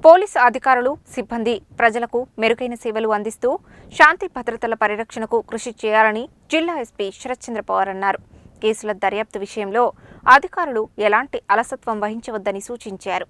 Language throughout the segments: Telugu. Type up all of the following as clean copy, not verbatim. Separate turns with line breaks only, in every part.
పోలీసు అధికారులు, సిబ్బంది ప్రజలకు మెరుగైన సేవలు అందిస్తూ శాంతి భద్రతల పరిరక్షణకు కృషి చేయాలని జిల్లా ఎస్పీ శరత్ చంద్ర పవార్ అన్నారు. కేసుల దర్యాప్తు విషయంలో అధికారులు ఎలాంటి అలసత్వం వహించవద్దని సూచించారు.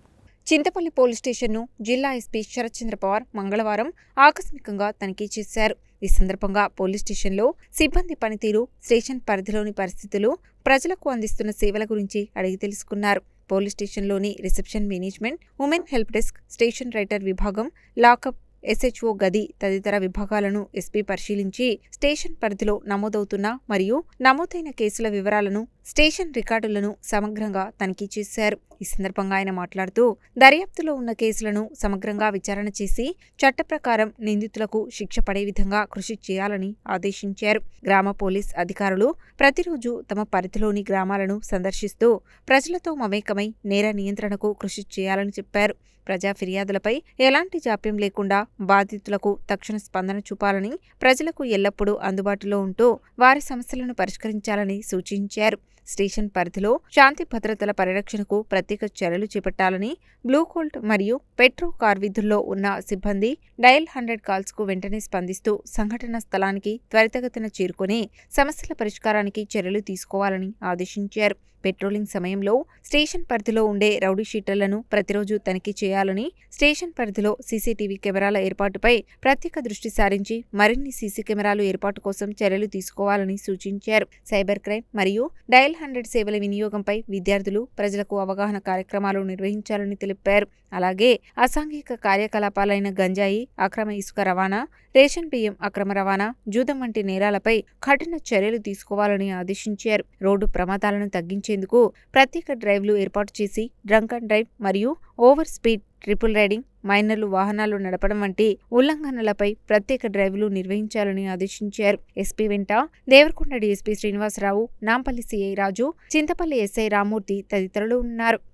చింతపల్లి పోలీస్ స్టేషన్ను జిల్లా ఎస్పీ శరత్ చంద్ర పవార్ మంగళవారం ఆకస్మికంగా తనిఖీ చేశారు. ఈ సందర్భంగా పోలీస్ స్టేషన్లో సిబ్బంది పనితీరు, స్టేషన్ పరిధిలోని పరిస్థితులు, ప్రజలకు అందిస్తున్న సేవల గురించి అడిగి తెలుసుకున్నారు. పోలీస్ స్టేషన్లోని reception management, women help desk, station writer విభాగం, లాకప్, SHO గది తదితర విభాగాలను ఎస్పీ పరిశీలించి స్టేషన్ పరిధిలో నమోదవుతున్న మరియు నమోదైన కేసుల వివరాలను, స్టేషన్ రికార్డులను సమగ్రంగా తనిఖీ చేశారు. ఈ సందర్భంగా ఆయన మాట్లాడుతూ దర్యాప్తులో ఉన్న కేసులను సమగ్రంగా విచారణ చేసి చట్ట ప్రకారం నిందితులకు శిక్ష పడే విధంగా కృషి చేయాలని ఆదేశించారు. గ్రామ పోలీస్ అధికారులు ప్రతిరోజు తమ పరిధిలోని గ్రామాలను సందర్శిస్తూ ప్రజలతో మమేకమై నేర నియంత్రణకు కృషి చేయాలని చెప్పారు. ప్రజా ఫిర్యాదులపై ఎలాంటి జాప్యం లేకుండా బాధితులకు తక్షణ స్పందన చూపాలని, ప్రజలకు ఎల్లప్పుడూ అందుబాటులో ఉంటూ వారి సమస్యలను పరిష్కరించాలని సూచించారు. స్టేషన్ పరిధిలో శాంతి భద్రతల పరిరక్షణకు ప్రత్యేక చర్యలు చేపట్టాలని, బ్లూ కోల్ట్ మరియు పెట్రో కార్ విధుల్లో ఉన్న సిబ్బంది డయల్ 100 కాల్స్కు వెంటనే స్పందిస్తూ సంఘటన స్థలానికి త్వరితగతిన చేరుకుని సమస్యల పరిష్కారానికి చర్యలు తీసుకోవాలని ఆదేశించారు. పెట్రోలింగ్ సమయంలో స్టేషన్ పరిధిలో ఉండే రౌడీ షీటర్లను ప్రతిరోజు తనిఖీ చేయాలని, స్టేషన్ పరిధిలో సీసీటీవీ కెమెరాల ఏర్పాటుపై ప్రత్యేక దృష్టి సారించి మరిన్ని సీసీ కెమెరాలు ఏర్పాటు కోసం చర్యలు తీసుకోవాలని సూచించారు. సైబర్ క్రైమ్ మరియు డయల్ 100 సేవల వినియోగంపై విద్యార్థులు, ప్రజలకు అవగాహన కార్యక్రమాలు నిర్వహించాలని తెలిపారు. అలాగే అసాంఘిక కార్యకలాపాలైన గంజాయి, అక్రమ ఇసుక రవాణా, రేషన్ బియ్యం అక్రమ రవాణా, జూదం వంటి నేరాలపై కఠిన చర్యలు తీసుకోవాలని ఆదేశించారు. రోడ్డు ప్రమాదాలను తగ్గించేందుకు ప్రత్యేక డ్రైవ్లు ఏర్పాటు చేసి డ్రంక్ అండ్ డ్రైవ్ మరియు ఓవర్ స్పీడ్, ట్రిపుల్ రైడింగ్, మైనర్లు వాహనాలు నడపడం వంటి ఉల్లంఘనలపై ప్రత్యేక డ్రైవ్లు నిర్వహించాలని ఆదేశించారు. ఎస్పీ వెంట దేవరకొండ డీఎస్పీ శ్రీనివాసరావు, నాంపల్లి సిఐ రాజు, చింతపల్లి ఎస్ఐ రామూర్తి తదితరులు ఉన్నారు.